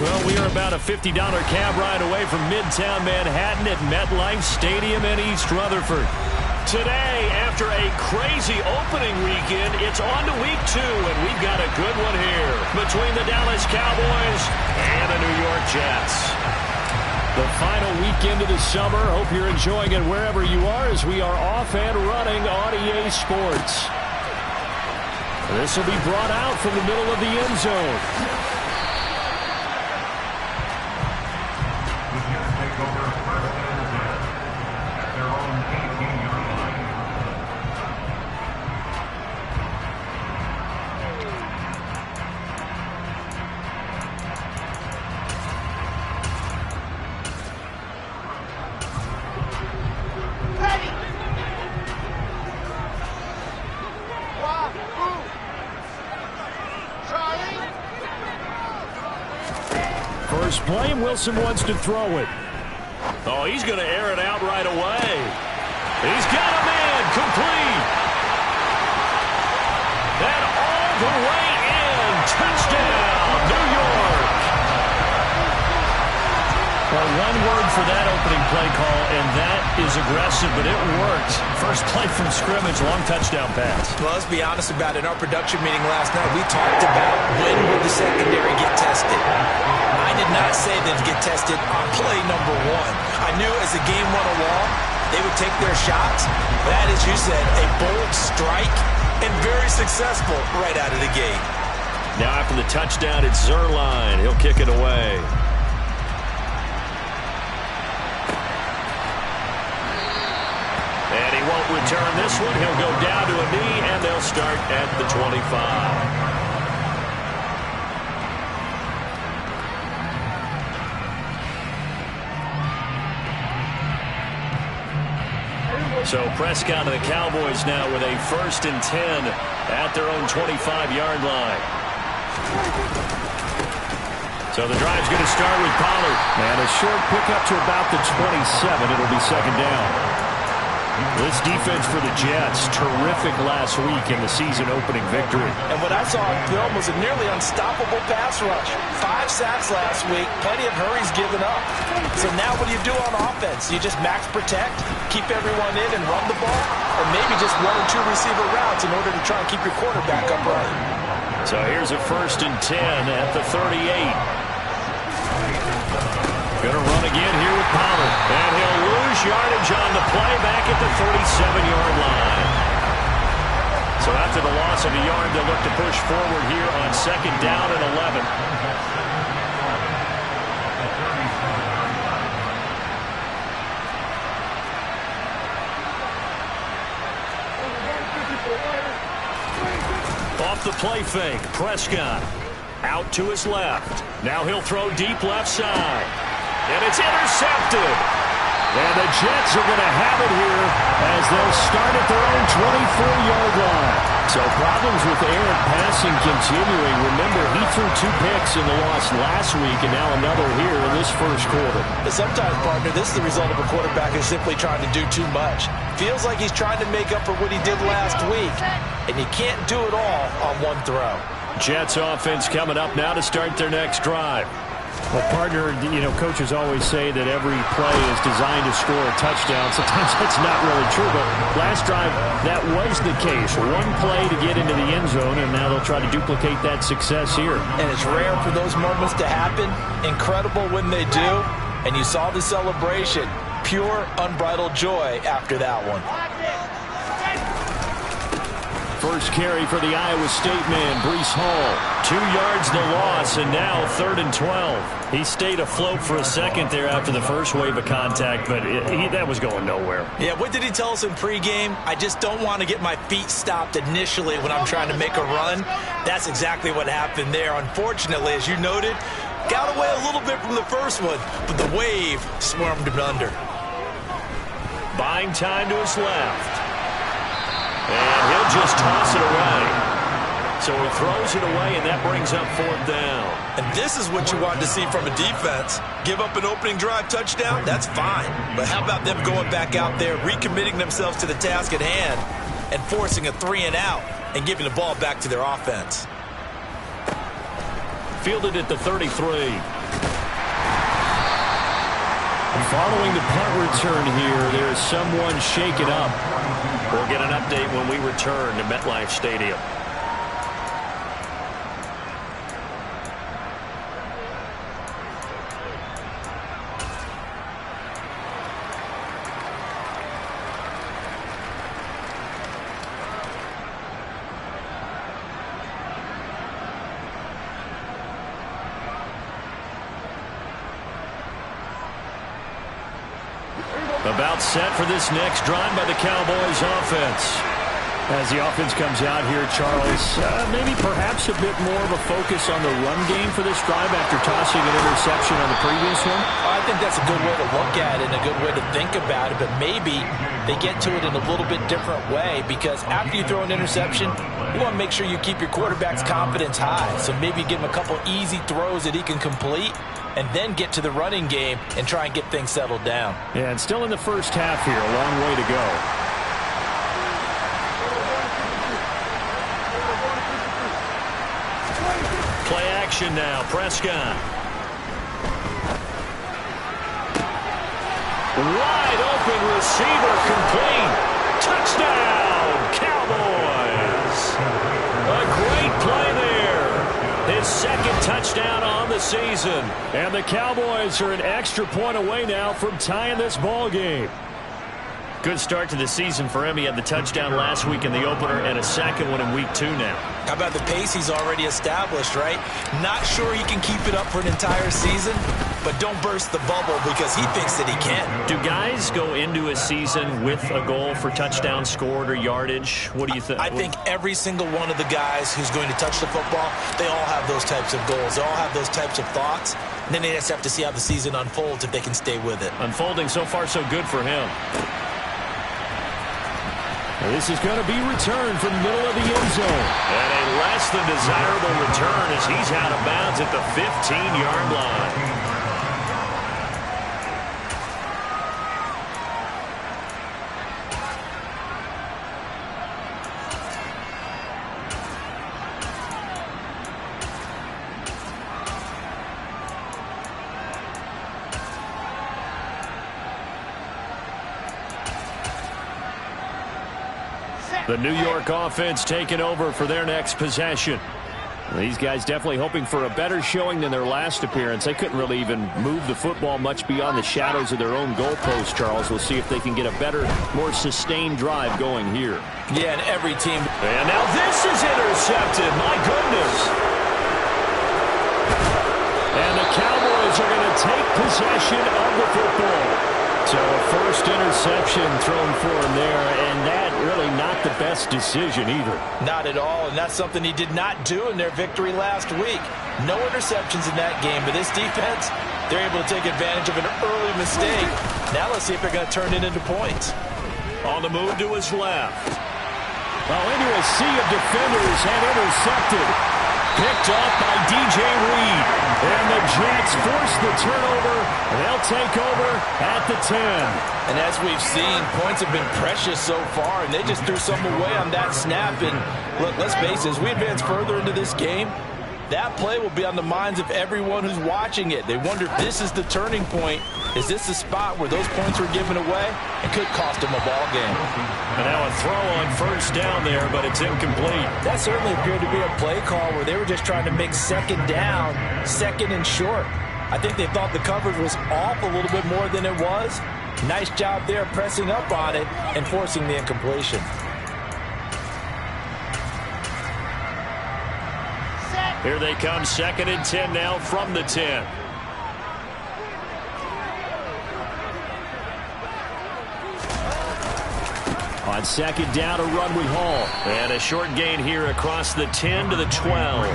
Well, we are about a $50 cab ride away from Midtown Manhattan at MetLife Stadium in East Rutherford. Today, after a crazy opening weekend, it's on to week 2, and we've got a good one here between the Dallas Cowboys and the New York Jets. The final weekend of the summer. Hope you're enjoying it wherever you are as we are off and running on EA Sports. This will be brought out from the middle of the end zone. First play, Wilson wants to throw it. Oh, he's going to air it out right away. He's got a man complete. And all the way in. Touchdown, New York. Well, one word for that opening play call, and that is aggressive, but it worked. First play from scrimmage, long touchdown pass. Well, let's be honest about it. In our production meeting last night, we talked about when will the secondary get tested. I did not say they'd get tested on play number 1. I knew as the game went along, they would take their shots. That, as you said, a bold strike and very successful right out of the gate. Now after the touchdown, it's Zerline. He'll kick it away. And he won't return this one. He'll go down to a knee, and they'll start at the 25. So Prescott and the Cowboys now with a 1st and 10 at their own 25-yard line. So the drive's going to start with Pollard. And a short pickup to about the 27. It'll be 2nd down. This defense for the Jets, terrific last week in the season-opening victory. And what I saw on film was a nearly unstoppable pass rush. 5 sacks last week, plenty of hurries given up. So now what do you do on offense? You just max protect, keep everyone in and run the ball, or maybe just 1 or 2 receiver routes in order to try and keep your quarterback upright. So here's a 1st and 10 at the 38. Going to run again here with Pollard. And he'll lose yardage on the play back at the 37-yard line. So after the loss of a yard, they'll look to push forward here on 2nd down and 11. Off the play fake, Prescott out to his left. Now he'll throw deep left side. And it's intercepted. And the Jets are going to have it here as they'll start at their own 24-yard line. So problems with errant passing continuing. Remember, he threw 2 picks in the loss last week and now another here in this first quarter. Sometimes, partner, this is the result of a quarterback who's simply trying to do too much. Feels like he's trying to make up for what he did last week. And you can't do it all on one throw. Jets offense coming up now to start their next drive. Well, partner, you know, coaches always say that every play is designed to score a touchdown. Sometimes that's not really true, but last drive, that was the case. 1 play to get into the end zone, and now they'll try to duplicate that success here. And it's rare for those moments to happen. Incredible when they do. And you saw the celebration. Pure, unbridled joy after that one. First carry for the Iowa State man, Breece Hall. 2 yards the loss, and now 3rd and 12. He stayed afloat for a second there after the first wave of contact, but that was going nowhere. Yeah, what did he tell us in pregame? I just don't want to get my feet stopped initially when I'm trying to make a run. That's exactly what happened there. Unfortunately, as you noted, got away a little bit from the first one, but the wave swarmed him under. Buying time to his left. And he'll just toss it away. So he throws it away, and that brings up 4th down. And this is what you want to see from a defense. Give up an opening drive touchdown, that's fine. But how about them going back out there, recommitting themselves to the task at hand, and forcing a 3 and out, and giving the ball back to their offense. Fielded at the 33. Following the punt return here, there is someone shaken up. We'll get an update when we return to MetLife Stadium. About set for this next drive by the Cowboys offense. As the offense comes out here, Charles, maybe perhaps a bit more of a focus on the run game for this drive after tossing an interception on the previous one? I think that's a good way to look at it and a good way to think about it, but maybe they get to it in a little bit different way, because after you throw an interception, you want to make sure you keep your quarterback's confidence high. So maybe give him a couple easy throws that he can complete, and then get to the running game and try and get things settled down. Yeah, and still in the first half here, a long way to go. Play action now, Prescott. Wide open receiver, complete. Touchdown, Cowboys. A great play there. His second touchdown on the season. And the Cowboys are an extra point away now from tying this ball game. Good start to the season for him. He had the touchdown last week in the opener and a second one in week 2 now. How about the pace he's already established, right? Not sure he can keep it up for an entire season, but don't burst the bubble because he thinks that he can. Do guys go into a season with a goal for touchdown scored or yardage? What do you think? I think every single one of the guys who's going to touch the football, they all have those types of goals. They all have those types of thoughts. And then they just have to see how the season unfolds if they can stay with it. Unfolding so far so good for him. This is going to be returned from the middle of the end zone. And a less than desirable return as he's out of bounds at the 15-yard line. The New York offense taking over for their next possession. These guys definitely hoping for a better showing than their last appearance. They couldn't really even move the football much beyond the shadows of their own goalpost, Charles. We'll see if they can get a better, more sustained drive going here. Yeah, and every team. And now this is intercepted. My goodness. And the Cowboys are going to take possession of the football. So a first interception thrown for him there, and that really not the best decision either. Not at all, and that's something he did not do in their victory last week. No interceptions in that game, but this defense, they're able to take advantage of an early mistake. Now let's see if they're going to turn it into points. On the move to his left. Well, into a sea of defenders and intercepted. Picked off by DJ Reed. And the Jets force the turnover. They'll take over at the 10. And as we've seen, points have been precious so far, and they just threw some away on that snap. And look, let's face it, as we advance further into this game, that play will be on the minds of everyone who's watching it. They wonder if this is the turning point. Is this the spot where those points were given away? It could cost them a ball game. And now a throw on first down there, but it's incomplete. That certainly appeared to be a play call where they were just trying to make second down, second and short. I think they thought the coverage was off a little bit more than it was. Nice job there pressing up on it and forcing the incompletion. Here they come, 2nd and 10 now from the 10. On 2nd down, a run with Hall. And a short gain here across the 10 to the 12.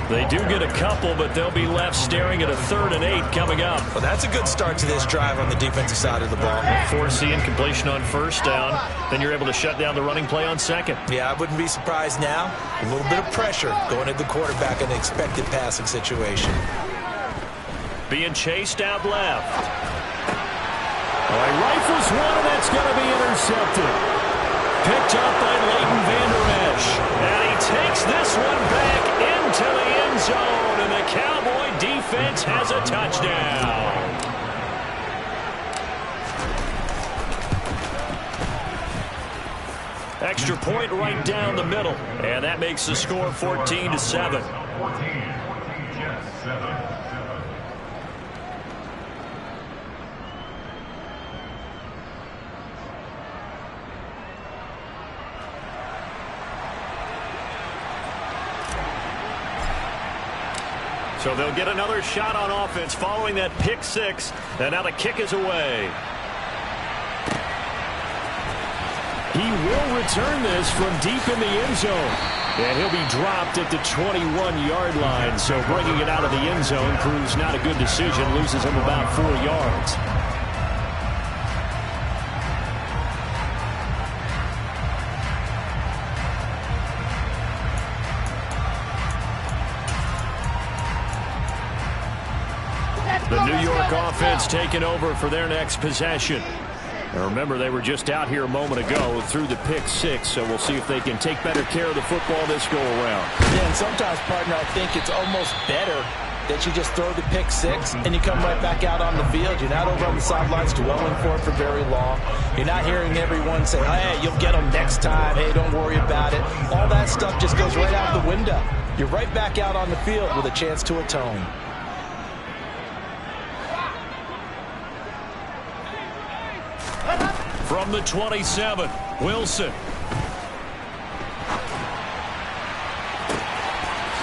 They do get a couple, but they'll be left staring at a 3rd and 8 coming up. Well, that's a good start to this drive on the defensive side of the ball. Force the incompletion on first down. Then you're able to shut down the running play on 2nd. Yeah, I wouldn't be surprised now. A little bit of pressure going at the quarterback in an expected passing situation. Being chased out left. Oh, he rifles one, and that's going to be intercepted. Picked up by Leighton Vander Esch. And he takes this one back into the end zone, and the Cowboy defense has a touchdown. Extra point right down the middle. And that makes the score 14-7. So they'll get another shot on offense following that pick six. And now the kick is away. He will return this from deep in the end zone. And he'll be dropped at the 21-yard line. So bringing it out of the end zone proves not a good decision. Loses him about 4 yards. The New York offense taking over for their next possession. And remember, they were just out here a moment ago through the pick six, so we'll see if they can take better care of the football this go-around. Yeah, and sometimes, partner, I think it's almost better that you just throw the pick six and you come right back out on the field. You're not over on the sidelines dwelling for it for very long. You're not hearing everyone say, hey, you'll get them next time. Hey, don't worry about it. All that stuff just goes right out the window. You're right back out on the field with a chance to atone. From the 27, Wilson.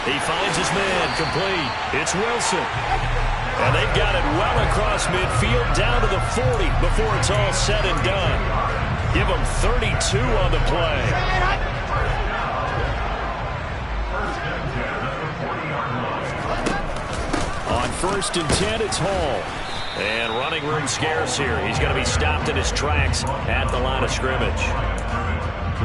He finds his man complete. It's Wilson. And they've got it well across midfield down to the 40 before it's all said and done. Give them 32 on the play. On 1st and 10, it's Hall. And running room scarce here. He's going to be stopped in his tracks at the line of scrimmage.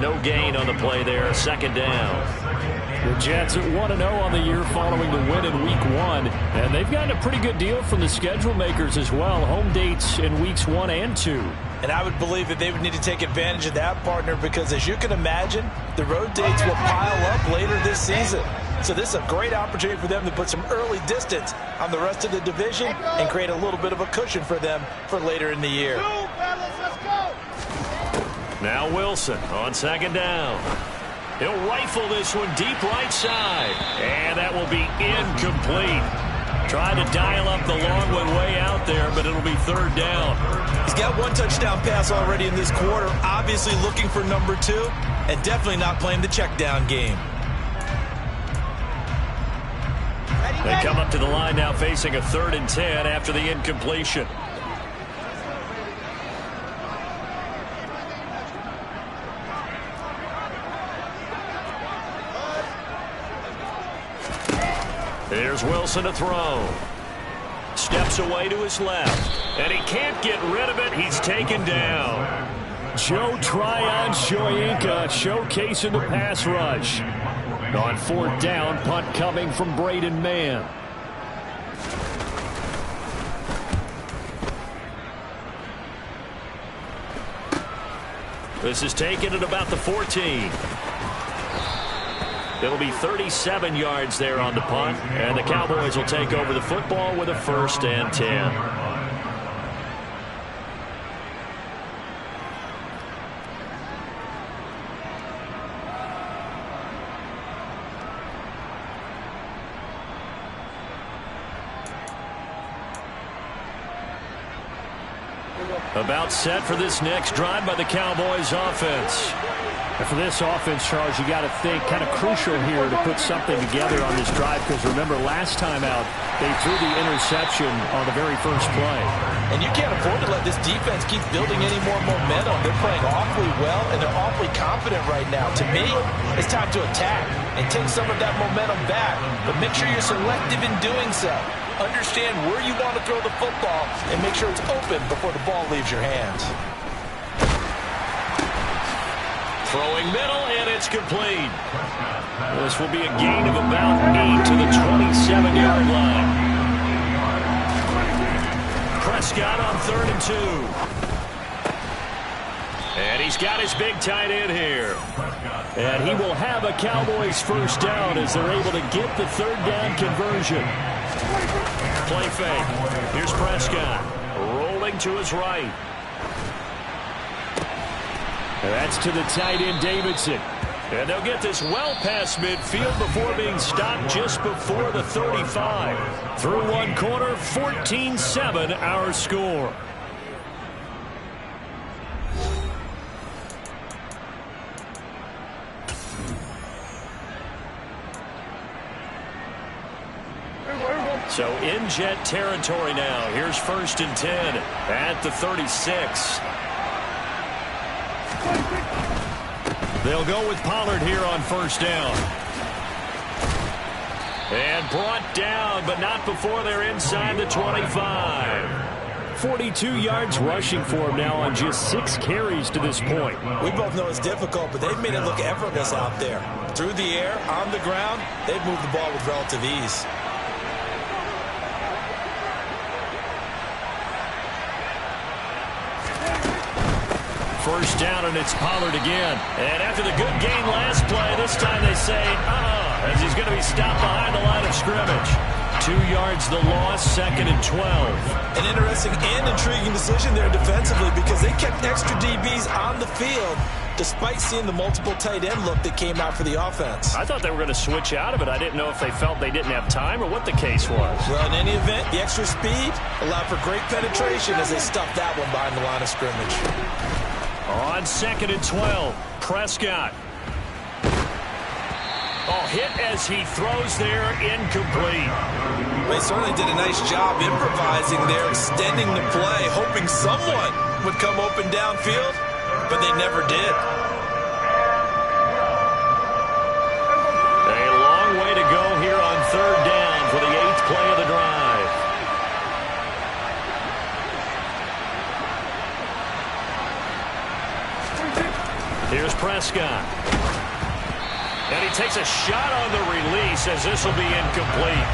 No gain on the play there. 2nd down. The Jets at 1-0 on the year following the win in Week 1. And they've gotten a pretty good deal from the schedule makers as well. Home dates in Weeks 1 and 2. And I would believe that they would need to take advantage of that, partner, because as you can imagine, the road dates will pile up later this season. So this is a great opportunity for them to put some early distance on the rest of the division and create a little bit of a cushion for them for later in the year. Now Wilson on 2nd down. He'll rifle this one deep right side. And that will be incomplete. Trying to dial up the long one way out there, but it'll be 3rd down. He's got 1 touchdown pass already in this quarter. Obviously looking for number 2 and definitely not playing the check down game. They come up to the line now facing a 3rd and 10 after the incompletion. Here's Wilson to throw. Steps away to his left. And he can't get rid of it. He's taken down. Joe Tryon-Shoyinka showcasing the pass rush. On 4th down, punt coming from Braden Mann. This is taken at about the 14. It'll be 37 yards there on the punt, and the Cowboys will take over the football with a 1st and 10. About set for this next drive by the Cowboys offense. And for this offense, Charles, you got to think kind of crucial here to put something together on this drive, because remember last time out they threw the interception on the very first play. And you can't afford to let this defense keep building any more momentum. They're playing awfully well and they're awfully confident right now. To me, it's time to attack and take some of that momentum back, but make sure you're selective in doing so. Understand where you want to throw the football and make sure it's open before the ball leaves your hands. Throwing middle, and it's complete. This will be a gain of about 8 to the 27-yard line. Prescott on 3rd and 2. And he's got his big tight end here. And he will have a Cowboys 1st down as they're able to get the 3rd down conversion. Play fake. Here's Prescott. Rolling to his right. That's to the tight end, Davidson. And they'll get this well past midfield before being stopped just before the 35. Through one quarter, 14-7 our score. So in Jet territory now. Here's 1st and 10 at the 36. They'll go with Pollard here on 1st down. And brought down, but not before they're inside the 25. 42 yards rushing for him now on just 6 carries to this point. We both know it's difficult, but they've made it look effortless out there. Through the air, on the ground, they've moved the ball with relative ease. First down, and it's Pollard again. And after the good gain last play, this time they say, as he's going to be stopped behind the line of scrimmage. 2 yards the loss, 2nd and 12. An interesting and intriguing decision there defensively because they kept extra DBs on the field despite seeing the multiple tight end look that came out for the offense. I thought they were going to switch out of it. I didn't know if they felt they didn't have time or what the case was. Well, in any event, the extra speed allowed for great penetration as they stuffed that one behind the line of scrimmage. On 2nd and 12, Prescott. Hit as he throws there, incomplete. They certainly did a nice job improvising there, extending the play, hoping someone would come open downfield, but they never did. A long way to go here on 3rd down for the 8th play of the drive. Here's Prescott. And he takes a shot on the release as this will be incomplete.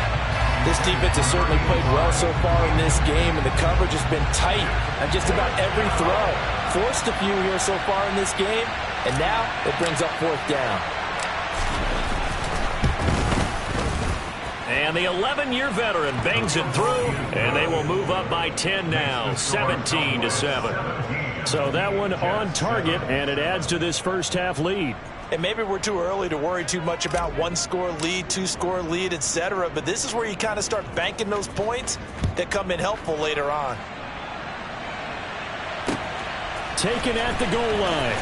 This defense has certainly played well so far in this game, and the coverage has been tight on just about every throw. Forced a few here so far in this game, and now it brings up 4th down. And the 11-year veteran bangs it through, and they will move up by 10 now, 17-7. So that one on target, and it adds to this first half lead. And maybe we're too early to worry too much about 1-score lead, 2-score lead, etc. But this is where you kind of start banking those points that come in helpful later on. Taken at the goal line.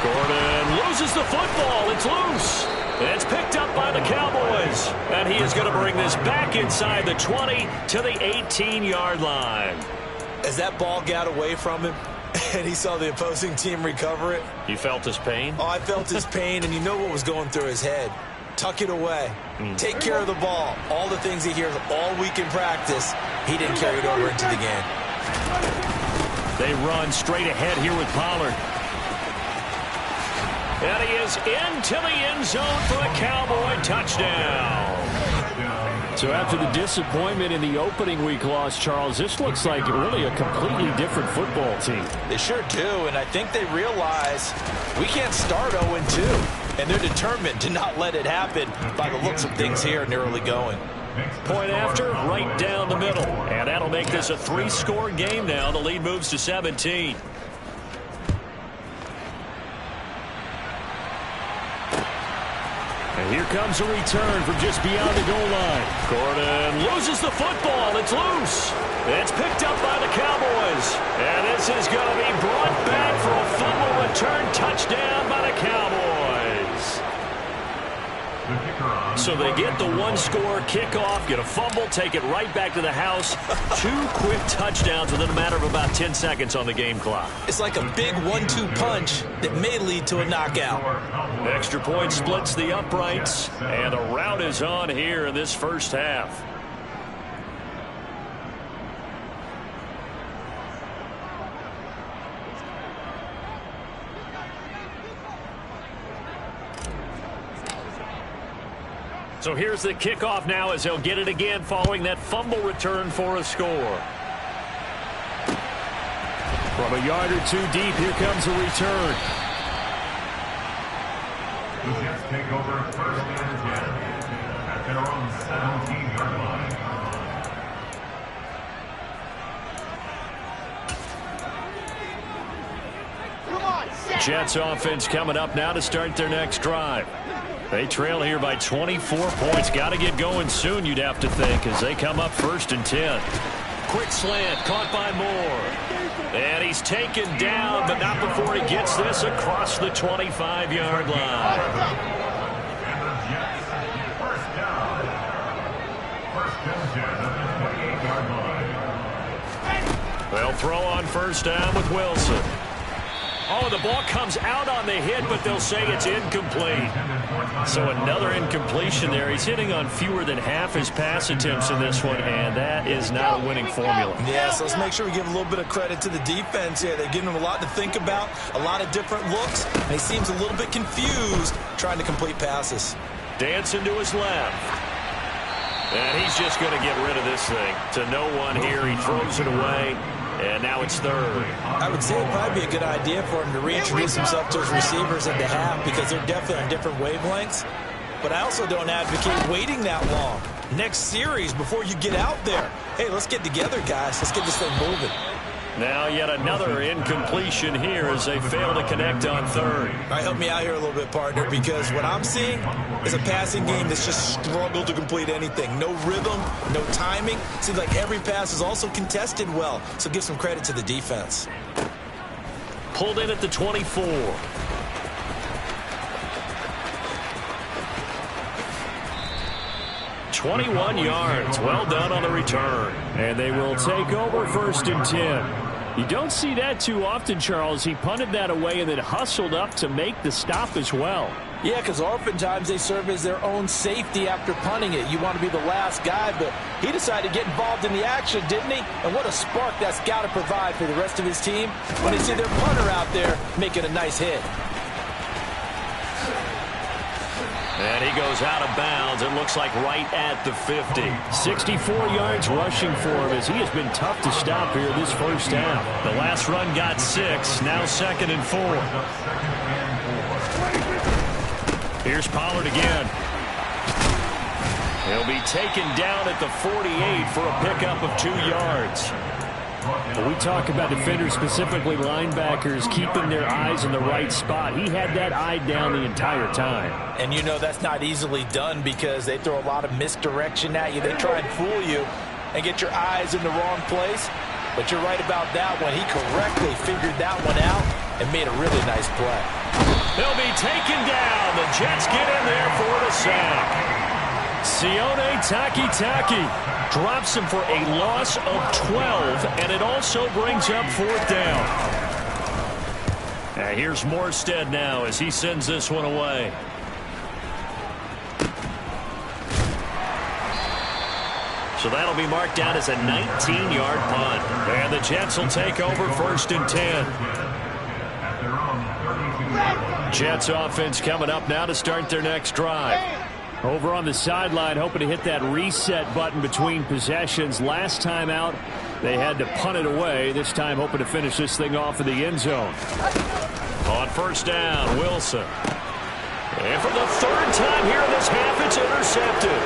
Gordon loses the football. It's loose. It's picked up by the Cowboys. And he is going to bring this back inside the 20 to the 18-yard line. As that ball got away from him, and he saw the opposing team recover it. You felt his pain? Oh, I felt his pain, and you know what was going through his head. Tuck it away. Take care of the ball. All the things he hears all week in practice, he didn't carry it over into the game. They run straight ahead here with Pollard. And he is into the end zone for a Cowboy touchdown. So after the disappointment in the opening week loss, Charles, this looks like really a completely different football team. They sure do, and I think they realize we can't start 0-2, and they're determined to not let it happen by the looks of things here in the early going. Point after, right down the middle, and that'll make this a 3-score game now. The lead moves to 17. And here comes a return from just beyond the goal line. Gordon loses the football. It's loose. It's picked up by the Cowboys. And this is going to be brought back for a fumble return touchdown by the Cowboys. So they get the 1-score kickoff, get a fumble, take it right back to the house. 2 quick touchdowns within a matter of about 10 seconds on the game clock. It's like a big 1-2 punch that may lead to a knockout. Extra point splits the uprights, and a rout is on here in this first half. So here's the kickoff now as they'll get it again following that fumble return for a score. From a yard or 2 deep, here comes a return. The Jets take over 1st and 10 at their own 17-yard line. Jets offense coming up now to start their next drive. They trail here by 24 points. Got to get going soon, you'd have to think, as they come up 1st and 10. Quick slant, caught by Moore. And he's taken down, but not before he gets this across the 25-yard line. And the Jets, first down. First and 10 at the 28-yard line. They'll throw on first down with Wilson. Oh, the ball comes out on the hit, but they'll say it's incomplete. So another incompletion there. He's hitting on fewer than half his pass attempts in this one, and that is not a winning formula. Yeah, so let's make sure we give a little bit of credit to the defense here. They're giving him a lot to think about, a lot of different looks, and he seems a little bit confused trying to complete passes. Dancing to his left. And he's just going to get rid of this thing. To no one here. He throws it away. And now it's 3rd. I would say it would probably be a good idea for him to reintroduce himself to his receivers at the half because they're definitely on different wavelengths. But I also don't advocate waiting that long. Next series before you get out there. Hey, let's get together, guys. Let's get this thing moving. Now yet another incompletion here as they fail to connect on 3rd. All right, help me out here a little bit, partner, because what I'm seeing is a passing game that's just struggled to complete anything. No rhythm, no timing. Seems like every pass is also contested well, so give some credit to the defense. Pulled in at the 24. "21 yards. Well done on the return. And they will take over 1st and 10. You don't see that too often, Charles. He punted that away and then hustled up to make the stop as well. Yeah, because oftentimes they serve as their own safety after punting it. You want to be the last guy, but he decided to get involved in the action, didn't he? And what a spark that's got to provide for the rest of his team when they see their punter out there making a nice hit. And he goes out of bounds. It looks like right at the 50. 64 yards rushing for him as he has been tough to stop here this first half. The last run got 6. Now 2nd and 4. Here's Pollard again. He'll be taken down at the 48 for a pickup of 2 yards. We talk about defenders, specifically linebackers, keeping their eyes in the right spot. He had that eye down the entire time. And you know that's not easily done because they throw a lot of misdirection at you. They try and fool you and get your eyes in the wrong place. But you're right about that one. He correctly figured that one out and made a really nice play. They'll be taken down. The Jets get in there for the sack. Sione Takitaki drops him for a loss of 12, and it also brings up 4th down. Now here's Morstead now as he sends this one away. So that'll be marked down as a 19-yard punt. And the Jets will take over 1st and 10. Jets offense coming up now to start their next drive. Over on the sideline, hoping to hit that reset button between possessions. Last time out, they had to punt it away. This time, hoping to finish this thing off in the end zone. On first down, Wilson. And for the 3rd time here in this half, it's intercepted.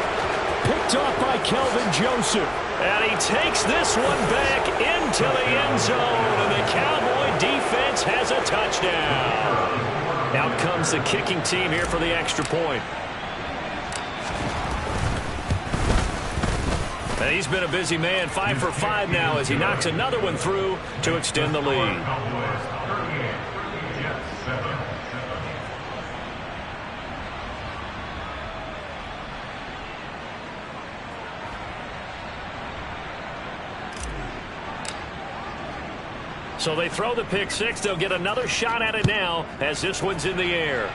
Picked off by Kelvin Joseph. And he takes this one back into the end zone. And the Cowboy defense has a touchdown. Out comes the kicking team here for the extra point. And he's been a busy man, 5 for 5 now as he knocks another one through to extend the lead. So they throw the pick 6. They'll get another shot at it now as this one's in the air.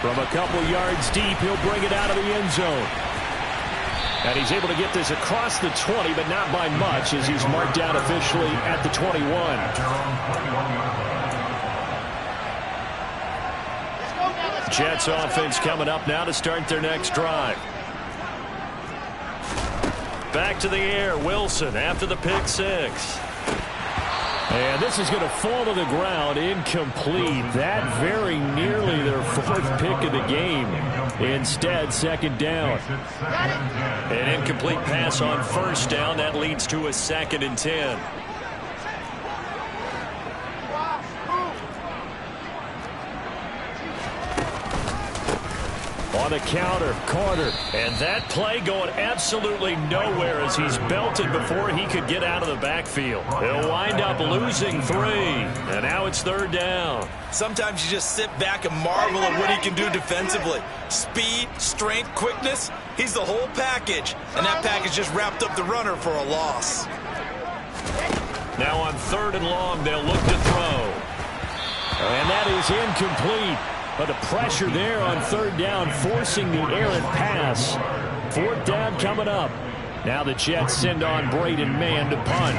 From a couple yards deep, he'll bring it out of the end zone. And he's able to get this across the 20, but not by much as he's marked down officially at the 21. Jets offense coming up now to start their next drive. Back to the air, Wilson after the pick 6. And this is going to fall to the ground, incomplete. That very nearly their 4th pick of the game. Instead, 2nd down. An incomplete pass on first down. That leads to a 2nd and 10. On the counter, Carter. And that play going absolutely nowhere as he's belted before he could get out of the backfield. He'll wind up losing 3. And now it's 3rd down. Sometimes you just sit back and marvel at what he can do defensively. Speed, strength, quickness. He's the whole package. And that package just wrapped up the runner for a loss. Now on 3rd and long, they'll look to throw. And that is incomplete. But the pressure there on 3rd down, forcing the errant pass. 4th down coming up. Now the Jets send on Braden Mann to punt.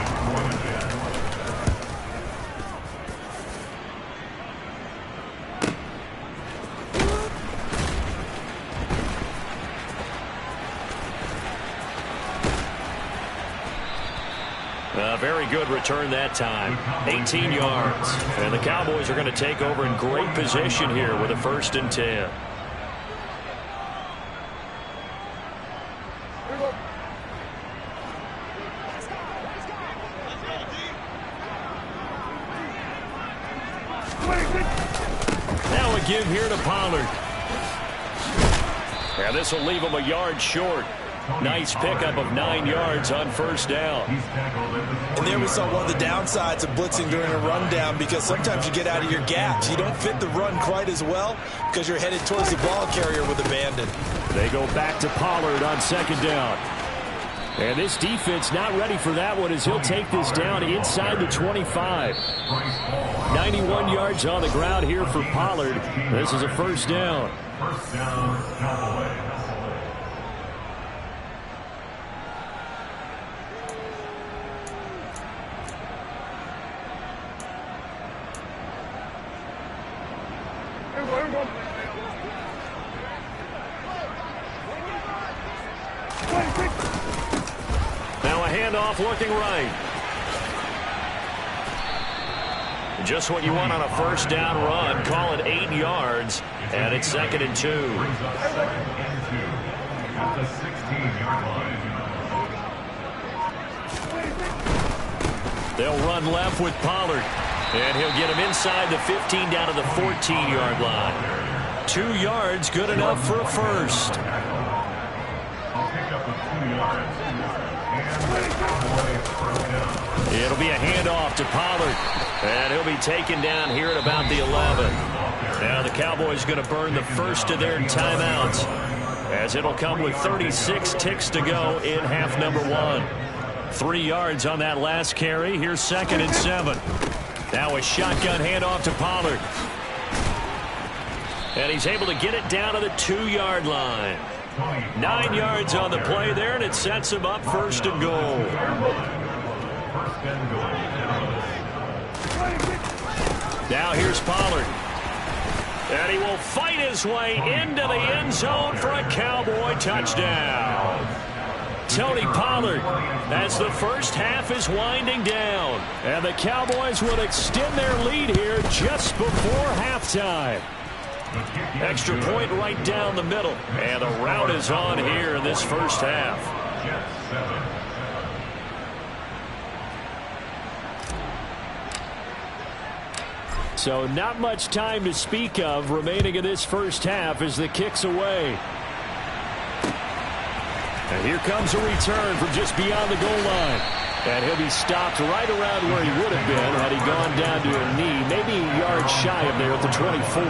Very good return that time. 18 yards. And the Cowboys are going to take over in great position here with a 1st and 10. Now a give here to Pollard. And this will leave him a yard short. Nice pickup of 9 yards on 1st down. And there we saw one of the downsides of blitzing during a rundown, because sometimes you get out of your gaps. You don't fit the run quite as well because you're headed towards the ball carrier with abandon. They go back to Pollard on 2nd down. And this defense not ready for that one as he'll take this down inside the 25. 91 yards on the ground here for Pollard. This is a 1st down. 1st down, Cowboys. Now a handoff looking right. Just what you want on a 1st down run. Call it 8 yards. And it's 2nd and 2. At the 16-yard line. They'll run left with Pollard. And he'll get him inside the 15 down to the 14-yard line. 2 yards, good enough for a 1st. It'll be a handoff to Pollard. And he'll be taken down here at about the 11. Now the Cowboys going to burn the first of their timeouts, as it'll come with 36 ticks to go in half number 1. 3 yards on that last carry. Here's 2nd and 7. Now a shotgun handoff to Pollard. And he's able to get it down to the 2-yard line. 9 yards on the play there, and it sets him up 1st and goal. Now here's Pollard. And he will fight his way into the end zone for a Cowboy touchdown. Tony Pollard, as the first half is winding down. And the Cowboys will extend their lead here just before halftime. Extra point right down the middle. And the route is on here in this first half. So not much time to speak of remaining in this first half as the kick's away. And here comes a return from just beyond the goal line. And he'll be stopped right around where he would have been had he gone down to a knee, maybe a yard shy of there at the 24.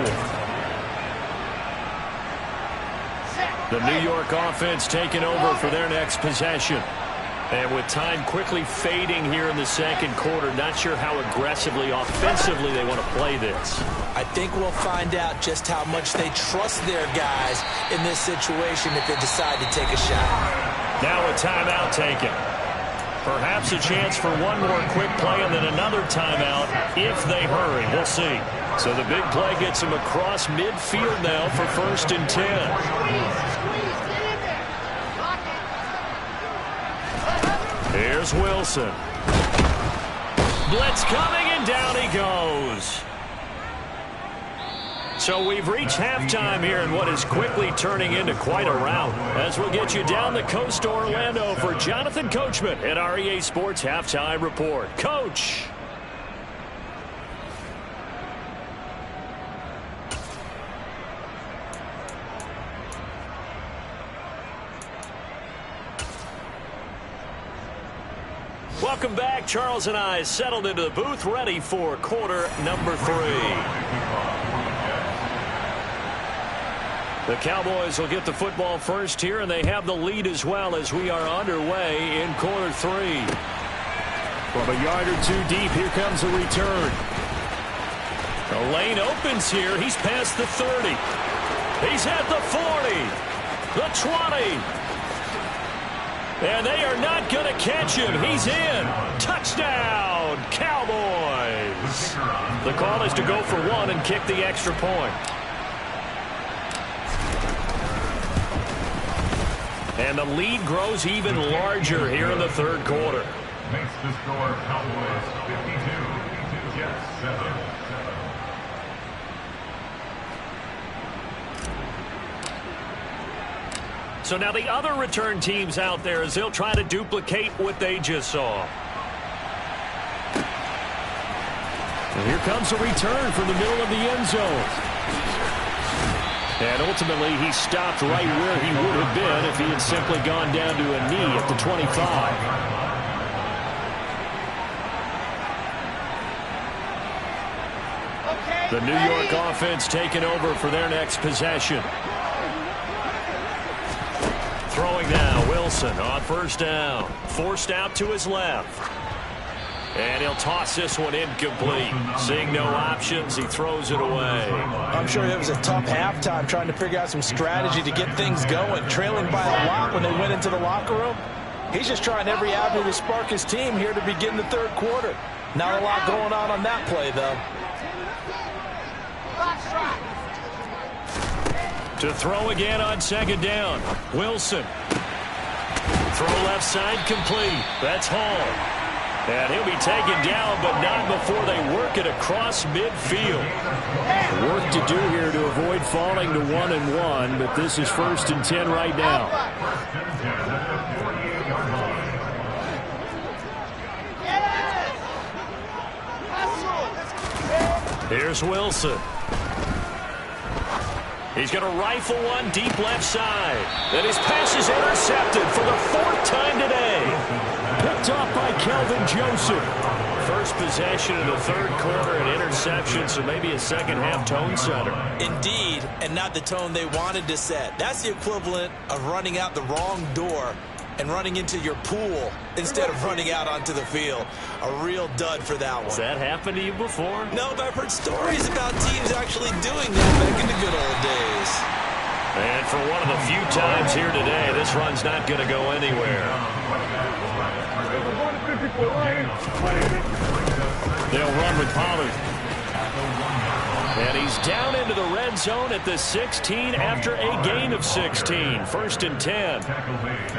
The New York offense taking over for their next possession. And with time quickly fading here in the second quarter, not sure how aggressively, offensively they want to play this. I think we'll find out just how much they trust their guys in this situation if they decide to take a shot. Now a timeout taken. Perhaps a chance for one more quick play and then another timeout if they hurry. We'll see. So the big play gets them across midfield now for 1st and 10. Here's Wilson. Blitz coming, and down he goes. So we've reached halftime here in what is quickly turning into quite a rout, as we'll get you down the coast to Orlando for Jonathan Coachman at our EA Sports Halftime Report. Coach. Welcome back. Charles and I settled into the booth, ready for quarter number 3. The Cowboys will get the football first here, and they have the lead as well as we are underway in quarter 3. From a yard or two deep, here comes the return. The lane opens here. He's past the 30. He's at the 40. The 20. And they are not going to catch him. He's in. Touchdown, Cowboys. The call is to go for 1 and kick the extra point. And the lead grows even larger here in the third quarter. Makes the score Cowboys 52, Jets 7. So now the other return teams out there as they'll try to duplicate what they just saw. And here comes a return from the middle of the end zone. And ultimately he stopped right where he would have been if he had simply gone down to a knee at the 25. The New York offense taking over for their next possession. Throwing now, Wilson on first down. Forced out to his left. And he'll toss this one incomplete. Seeing no options, he throws it away. I'm sure it was a tough halftime trying to figure out some strategy to get things going. Trailing by a lot when they went into the locker room. He's just trying every avenue to spark his team here to begin the third quarter. Not a lot going on that play, though. To throw again on second down. Wilson. Throw left side complete. That's Hall. And he'll be taken down, but not before they work it across midfield. Work to do here to avoid falling to 1-1, but this is 1st and 10 right now. Here's Wilson. He's going to rifle one deep left side. And his pass is intercepted for the 4th time today. Picked off by Kelvin Joseph. First possession in the third quarter, an interception, so maybe a second-half tone setter. Indeed, and not the tone they wanted to set. That's the equivalent of running out the wrong door and running into your pool instead of running out onto the field. A real dud for that one. Has that happened to you before? No, but I've heard stories about teams actually doing that back in the good old days. And for one of the few times here today, this run's not going to go anywhere. They'll run with Pollard. And he's down into the red zone at the 16 after a gain of 16. 1st and 10.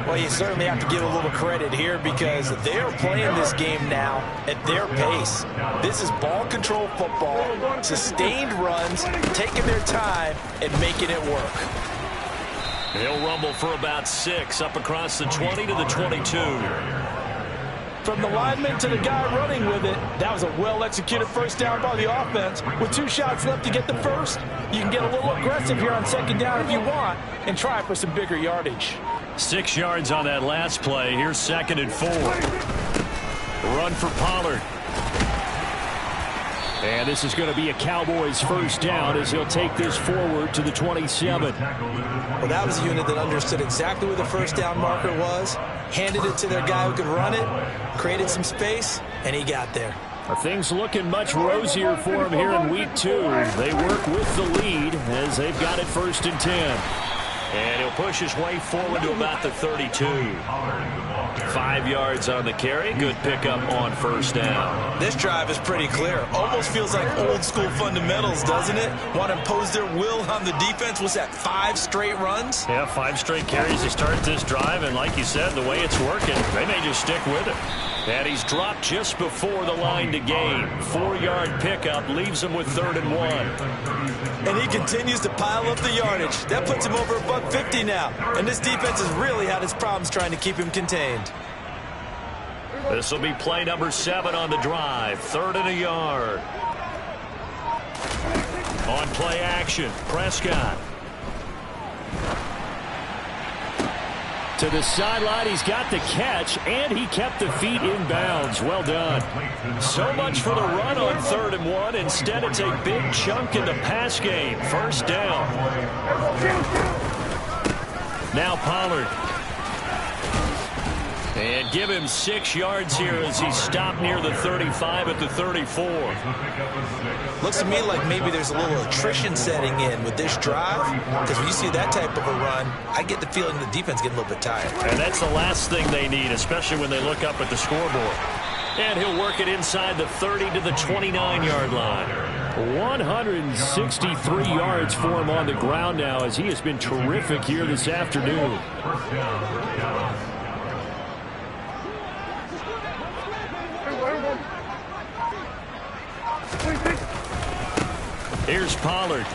Well, you certainly have to give a little credit here because they're playing this game now at their pace. This is ball control football, sustained runs, taking their time and making it work. He'll rumble for about 6 up across the 20 to the 22. From the lineman to the guy running with it, that was a well-executed first down by the offense. With 2 shots left to get the first, you can get a little aggressive here on second down if you want and try for some bigger yardage. 6 yards on that last play. Here's 2nd and 4. Run for Pollard. And this is going to be a Cowboys first down as he'll take this forward to the 27. Well, that was a unit that understood exactly where the first down marker was, handed it to their guy who could run it, created some space, and he got there. Things looking much rosier for him here in week 2. They work with the lead as they've got it 1st and 10. And he'll push his way forward to about the 32. 5 yards on the carry. Good pickup on first down. This drive is pretty clear. Almost feels like old school fundamentals, doesn't it? Want to impose their will on the defense. Was that 5 straight runs? Yeah, 5 straight carries to start this drive. And like you said, the way it's working, they may just stick with it. And he's dropped just before the line to gain. 4-yard pickup leaves him with 3rd and 1. And he continues to pile up the yardage. That puts him over $150 now. And this defense has really had its problems trying to keep him contained. This will be play number 7 on the drive. 3rd and a yard. On play action, Prescott. To the sideline, he's got the catch, and he kept the feet in bounds. Well done. So much for the run on 3rd and 1. Instead, it's a big chunk in the pass game. First down. Now Pollard. And give him 6 yards here as he stopped near the 35 at the 34. Looks to me like maybe there's a little attrition setting in with this drive, because when you see that type of a run, I get the feeling the defense getting a little bit tired. And that's the last thing they need, especially when they look up at the scoreboard. And he'll work it inside the 30 to the 29-yard line. 163 yards for him on the ground now, as he has been terrific here this afternoon. Here's Pollard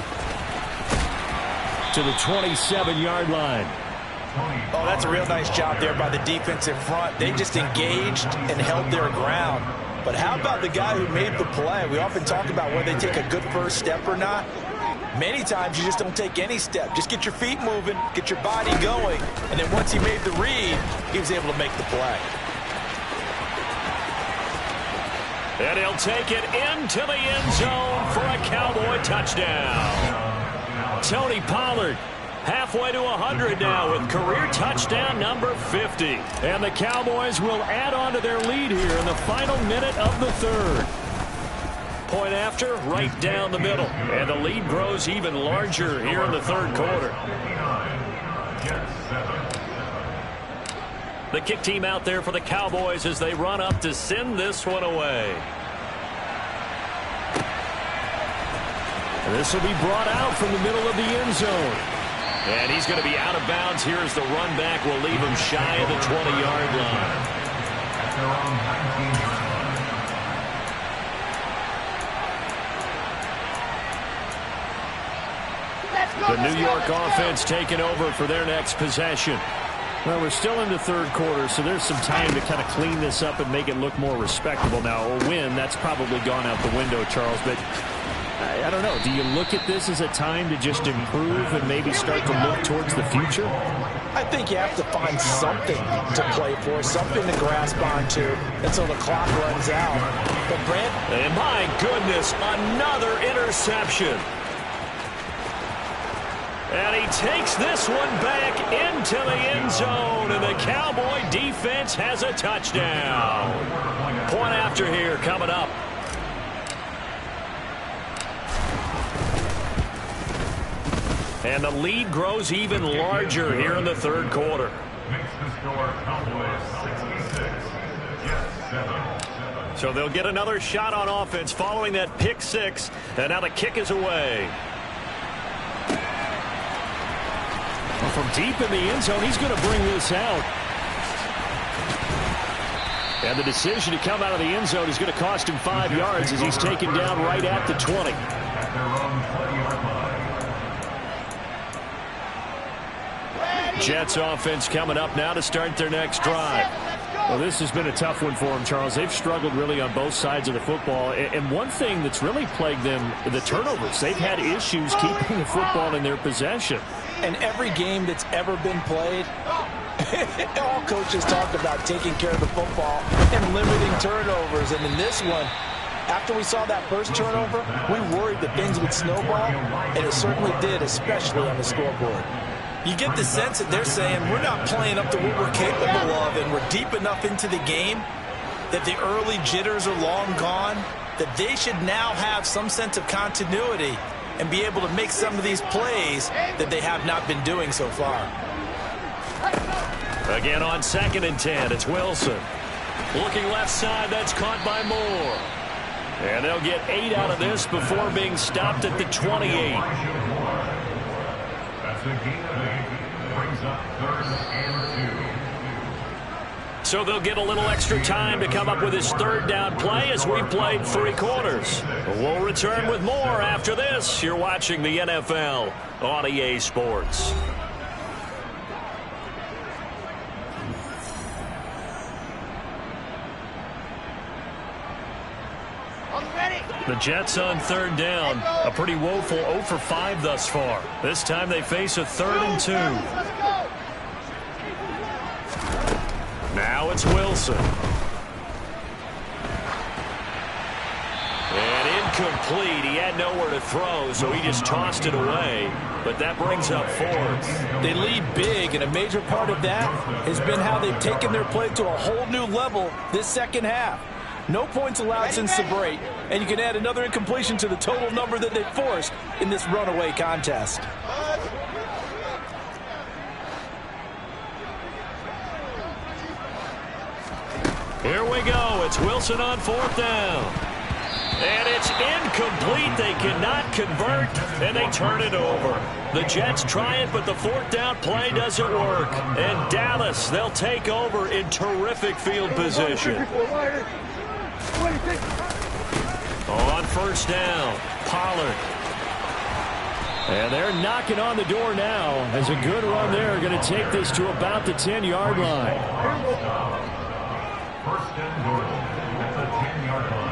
to the 27-yard line. Oh, that's a real nice job there by the defensive front. They just engaged and held their ground. But how about the guy who made the play? We often talk about whether they take a good first step or not. Many times you just don't take any step. Just get your feet moving, get your body going, and then once he made the read, he was able to make the play. And he'll take it into the end zone for a Cowboy touchdown. Tony Pollard halfway to 100 now with career touchdown number 50. And the Cowboys will add on to their lead here in the final minute of the 3rd. Point after, right down the middle. And the lead grows even larger here in the 3rd quarter. The kick team out there for the Cowboys as they run up to send this one away. And this will be brought out from the middle of the end zone. And he's going to be out of bounds here as the run back will leave him shy of the 20-yard line. The New York offense taking over for their next possession. Well, we're still in the 3rd quarter, so there's some time to kind of clean this up and make it look more respectable now. A win, that's probably gone out the window, Charles, but I don't know. Do you look at this as a time to just improve and maybe start to look towards the future? I think you have to find something to play for, something to grasp onto until the clock runs out. But Brent, and my goodness, another interception. And he takes this one back into the end zone, and the Cowboy defense has a touchdown. Point after here coming up. And the lead grows even larger here in the 3rd quarter. Makes the score Cowboys 66, Jets 7. So they'll get another shot on offense following that pick 6, and now the kick is away. From deep in the end zone, he's going to bring this out. And the decision to come out of the end zone is going to cost him 5 yards as he's taken down right at the 20. At their own 20-yard line. Jets offense coming up now to start their next drive. Well, this has been a tough one for them, Charles. They've struggled really on both sides of the football. And one thing that's really plagued them, the turnovers. They've had issues keeping the football in their possession. in every game that's ever been played, all coaches talk about taking care of the football and limiting turnovers. And in this one, after we saw that first turnover, we worried that things would snowball, and it certainly did, especially on the scoreboard. You get the sense that they're saying we're not playing up to what we're capable of, and we're deep enough into the game that the early jitters are long gone, that they should now have some sense of continuity and be able to make some of these plays that they have not been doing so far. Again on 2nd and 10, it's Wilson. Looking left side, that's caught by Moore. And they'll get 8 out of this before being stopped at the 28. That's a gain of 8. Brings up 3rd and 2. So they'll get a little extra time to come up with his 3rd down play as we played 3 quarters. We'll return with more after this. You're watching the NFL on EA Sports. The Jets on 3rd down. A pretty woeful 0 for 5 thus far. This time they face a 3rd and 2. it's Wilson. And incomplete. He had nowhere to throw, so he just tossed it away. But that brings up fourth. They lead big, and a major part of that has been how they've taken their play to a whole new level this second half. No points allowed since the break, and you can add another incompletion to the total number that they forced in this runaway contest. Here we go. It's Wilson on fourth down. And it's incomplete. They cannot convert, and they turn it over. The Jets try it, but the fourth down play doesn't work. And Dallas, they'll take over in terrific field position. On first down, Pollard. And they're knocking on the door now as a good run there. Going to take this to about the 10-yard line. First and goal at the 10-yard line.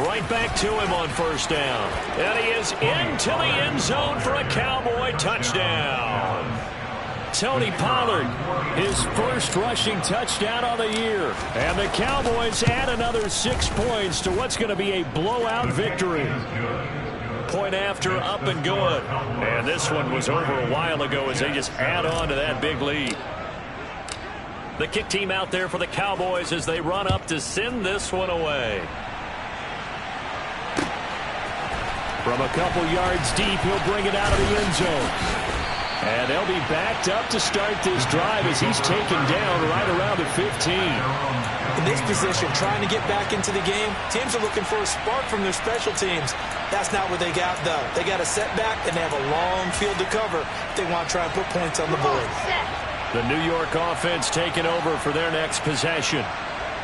Right back to him on first down. And he is into the end zone for a Cowboy touchdown. Tony Pollard, his first rushing touchdown on the year. And the Cowboys add another 6 points to what's going to be a blowout victory. Point after, up and good. And this one was over a while ago as they just add on to that big lead. The kick team out there for the Cowboys as they run up to send this one away. From a couple yards deep, he'll bring it out of the end zone. And they'll be backed up to start this drive as he's taken down right around the 15. In this position, trying to get back into the game, teams are looking for a spark from their special teams. That's not what they got, though. They got a setback, and they have a long field to cover if they want to try and put points on the board. The New York offense taking over for their next possession.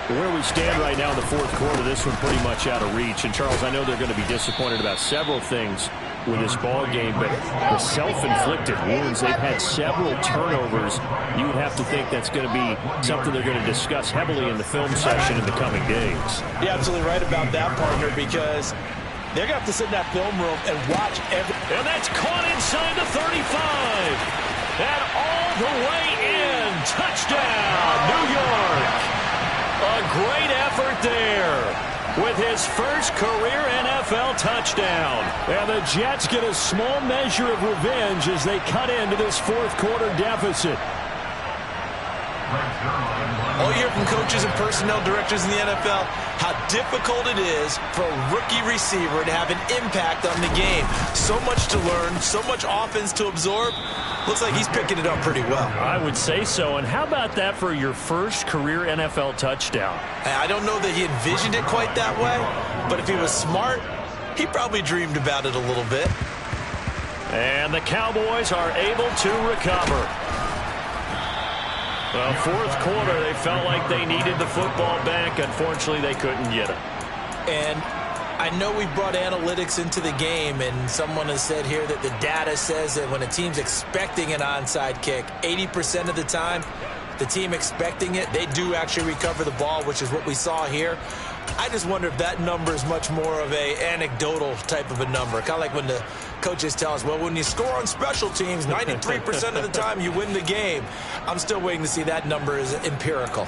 Where we stand right now in the fourth quarter, this one pretty much out of reach. And, Charles, I know they're going to be disappointed about several things with this ball game, but the self-inflicted wounds, they've had several turnovers. You would have to think that's going to be something they're going to discuss heavily in the film session in the coming days. You're absolutely right about that, partner, because they're going to have to sit in that film room and watch every... And that's caught inside the 35. And all the way in. Touchdown, New York. A great effort there with his first career NFL touchdown. And the Jets get a small measure of revenge as they cut into this fourth quarter deficit. All year from coaches and personnel directors in the NFL, how difficult it is for a rookie receiver to have an impact on the game. So much to learn, so much offense to absorb. Looks like he's picking it up pretty well. I would say so. And how about that for your first career NFL touchdown? I don't know that he envisioned it quite that way, but if he was smart, he probably dreamed about it a little bit. And the Cowboys are able to recover. Well, fourth quarter, they felt like they needed the football back. Unfortunately, they couldn't get it. And I know we brought analytics into the game, and someone has said here that the data says that when a team's expecting an onside kick, 80% of the time, the team expecting it, they do actually recover the ball, which is what we saw here. I just wonder if that number is much more of a anecdotal type of a number. Kind of like when the coaches tell us, well, when you score on special teams, 93% of the time you win the game. I'm still waiting to see that number is empirical.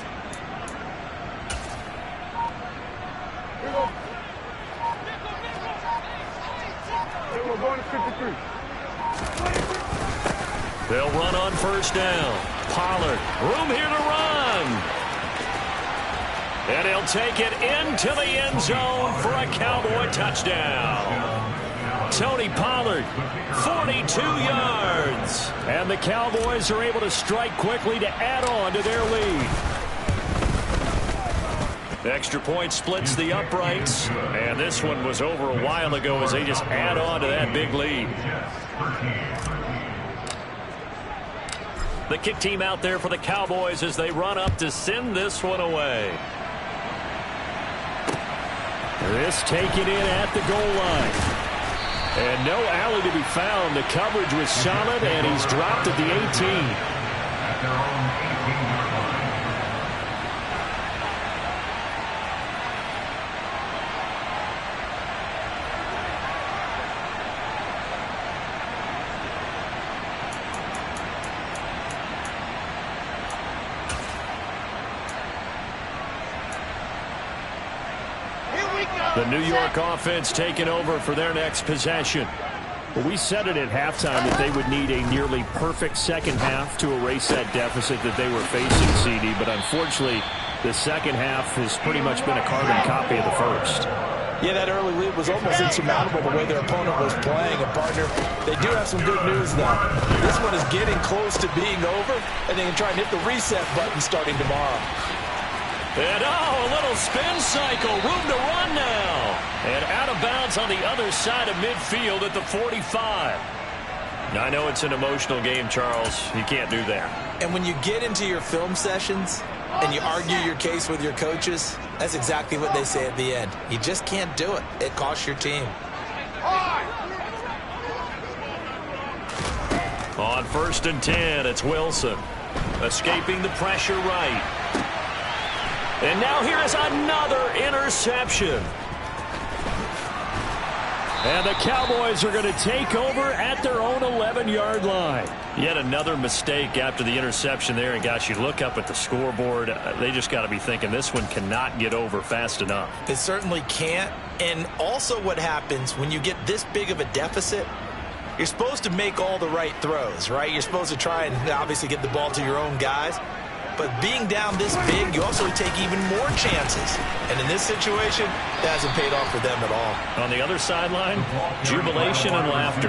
They'll run on first down. Pollard, room here to run. And he'll take it into the end zone for a Cowboy touchdown. Tony Pollard, 42 yards. And the Cowboys are able to strike quickly to add on to their lead. Extra point splits the uprights. And this one was over a while ago as they just add on to that big lead. The kick team out there for the Cowboys as they run up to send this one away. This taken in at the goal line. And no alley to be found. The coverage was solid, and he's dropped at the 18. At their own 18-yard line. The New York offense taking over for their next possession. Well, we said it at halftime that they would need a nearly perfect second half to erase that deficit that they were facing, CD. But unfortunately, the second half has pretty much been a carbon copy of the first. Yeah, that early lead was almost insurmountable the way their opponent was playing. And, partner, they do have some good news, though. This one is getting close to being over, and they can try and hit the reset button starting tomorrow. And, a little spin cycle. Room to run now. And out of bounds on the other side of midfield at the 45. Now, I know it's an emotional game, Charles. You can't do that. And when you get into your film sessions and you argue your case with your coaches, that's exactly what they say at the end. You just can't do it. It costs your team. On 1st and 10, it's Wilson. Escaping the pressure right. And now here is another interception. And the Cowboys are going to take over at their own 11-yard line. Yet another mistake after the interception there. And, gosh, you look up at the scoreboard. They just got to be thinking this one cannot get over fast enough. It certainly can't. And also what happens when you get this big of a deficit, you're supposed to make all the right throws, right? You're supposed to try and obviously get the ball to your own guys. But being down this big, you also take even more chances. And in this situation, that hasn't paid off for them at all. On the other sideline, jubilation and laughter.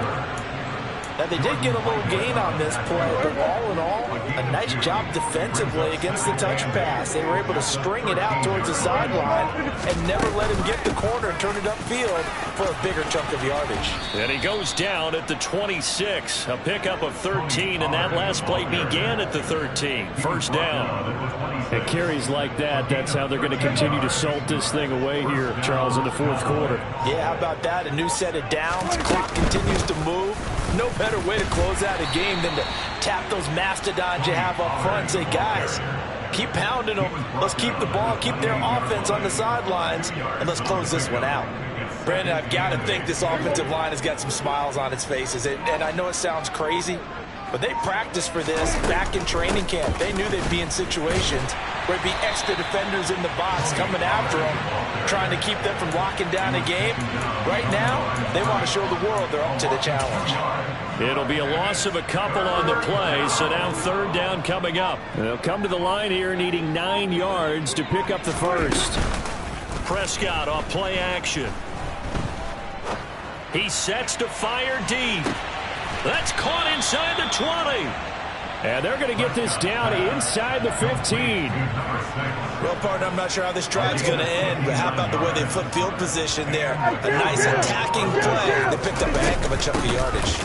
Now, they did get a little gain on this play, but all in all, a nice job defensively against the touch pass. They were able to string it out towards the sideline and never let him get the corner and turn it upfield for a bigger chunk of yardage. And he goes down at the 26, a pickup of 13, and that last play began at the 13. First down. And carries like that, that's how they're going to continue to salt this thing away here, Charles, in the fourth quarter. Yeah, how about that? A new set of downs. Clock continues to move. No better way to close out a game than to tap those mastodons you have up front and say, guys, keep pounding them. Let's keep the ball, keep their offense on the sidelines, and let's close this one out. Brandon, I've got to think this offensive line has got some smiles on its faces. And I know it sounds crazy, but they practiced for this back in training camp. They knew they'd be in situations where it'd be extra defenders in the box coming after them, trying to keep them from locking down a game. Right now, they want to show the world they're up to the challenge. It'll be a loss of a couple on the play, so now third down coming up. They'll come to the line here needing 9 yards to pick up the first. Prescott off play action. He sets to fire deep. That's caught inside the 20. And they're going to get this down inside the 15. Well, partner, I'm not sure how this drive's going to end, but how about the way they flip field position there? A nice attacking play. They picked up a heck of a chunk of yardage.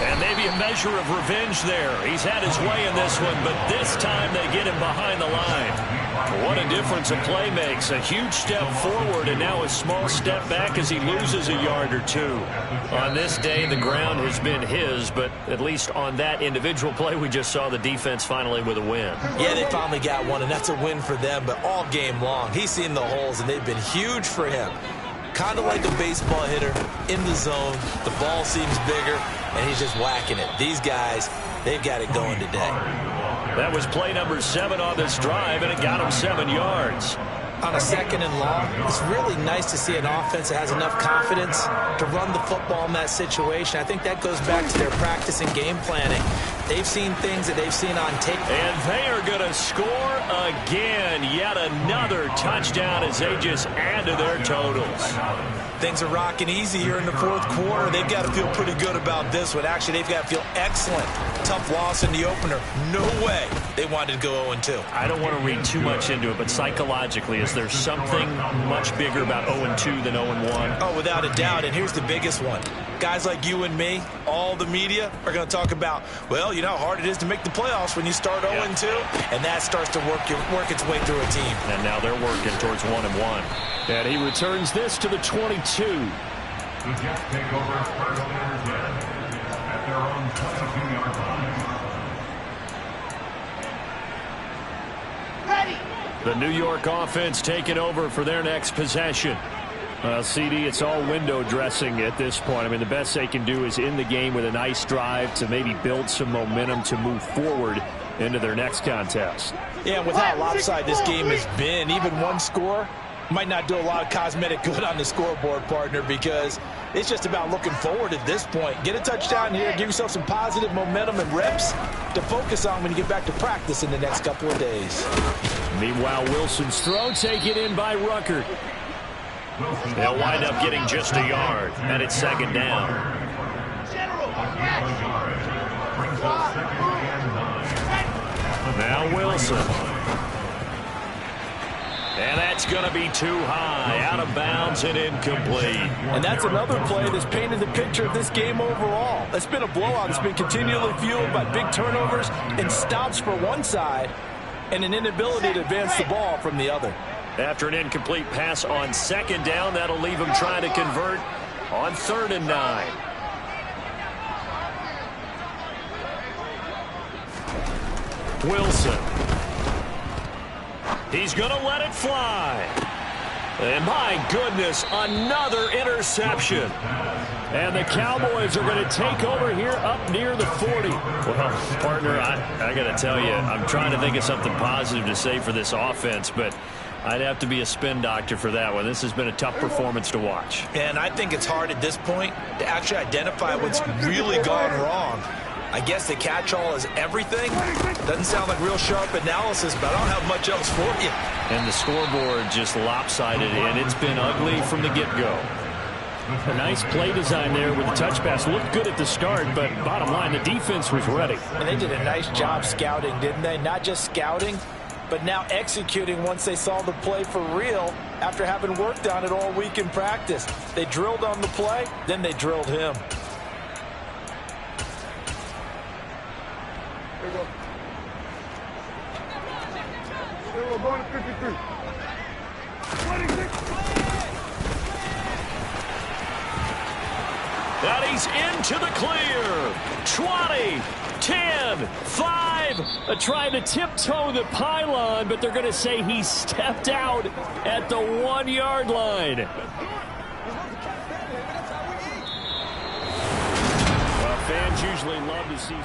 And maybe a measure of revenge there. He's had his way in this one, but this time they get him behind the line. What a difference a play makes. A huge step forward and now a small step back as he loses a yard or two. On this day, the ground has been his, but at least on that individual play, we just saw the defense finally with a win. Yeah, they finally got one, and that's a win for them, but all game long, he's seen the holes, and they've been huge for him. Kind of like a baseball hitter in the zone. The ball seems bigger, and he's just whacking it. These guys, they've got it going today. That was play number 7 on this drive, and it got him 7 yards. On a second and long, it's really nice to see an offense that has enough confidence to run the football in that situation. I think that goes back to their practice and game planning. They've seen things that they've seen on tape. And they are going to score again. Yet another touchdown as they just add to their totals. Things are rocking easy here in the fourth quarter. They've got to feel pretty good about this one. Actually, they've got to feel excellent. Tough loss in the opener. No way they wanted to go 0-2. I don't want to read too much into it, but psychologically, is there something much bigger about 0-2 than 0-1? Oh, without a doubt, and here's the biggest one. Guys like you and me, all the media, are going to talk about, well, you know how hard it is to make the playoffs when you start 0-2, and that starts to work its way through a team. And now they're working towards 1-1. And he returns this to the 22. The Jets take over first and 10 at their own 22-yard line. The New York offense taking over for their next possession. CD, it's all window dressing at this point. I mean, the best they can do is in the game with a nice drive to maybe build some momentum to move forward into their next contest. Yeah, with how lopsided this game has been, even one score, Might not do a lot of cosmetic good on the scoreboard, partner, because it's just about looking forward at this point. Get a touchdown here, give yourself some positive momentum and reps to focus on when you get back to practice in the next couple of days. Meanwhile, Wilson's throw taken in by Ruckert. They'll wind up getting just a yard, and it's second down. Now Wilson. And that's going to be too high, out of bounds and incomplete. And that's another play that's painted the picture of this game overall. It's been a blowout. It's been continually fueled by big turnovers and stops for one side and an inability to advance the ball from the other. After an incomplete pass on second down, that'll leave him trying to convert on 3rd and 9. Wilson. He's going to let it fly. And my goodness, another interception. And the Cowboys are going to take over here up near the 40. Well, partner, I got to tell you, I'm trying to think of something positive to say for this offense, but I'd have to be a spin doctor for that one. This has been a tough performance to watch. And I think it's hard at this point to actually identify what's really gone wrong. I guess the catch-all is everything. Doesn't sound like real sharp analysis, but I don't have much else for you. And the scoreboard just lopsided, and it's been ugly from the get-go. A nice play design there with the touch pass. Looked good at the start, but bottom line, the defense was ready. And they did a nice job scouting, didn't they? Not just scouting, but now executing once they saw the play for real after having worked on it all week in practice. They drilled on the play, then they drilled him. Going to 53. 26. And he's into the clear. 20, 10, 5. Trying to tiptoe the pylon, but they're going to say he stepped out at the 1-yard line. Well, fans usually love to see...